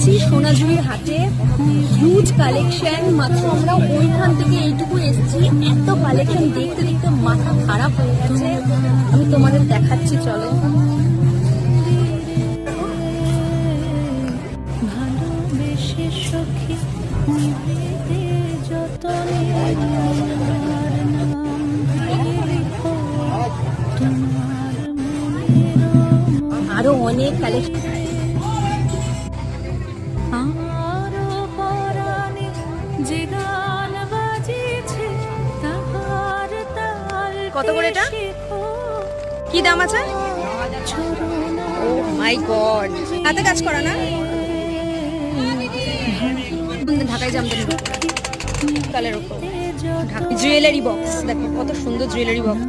এসেছি সোনাঝুরির হাটে, huge collection. মাত্র আমরা ওইখান থেকে এইটুকু এসেছি, এত কালেকশন দেখতে দেখতে মাথা খারাপ হয়ে গেছে। আমি তোমাদের দেখাচ্ছি, চলো। আরো অনেক কালেকশন। কত করে এটা? কি দাম আছে? ও মাই গড, হাতে কাজ করা না? ঢাকায় জামদানি কালের উপর জুয়েলারি বক্স, দেখো কত সুন্দর জুয়েলারি বক্স।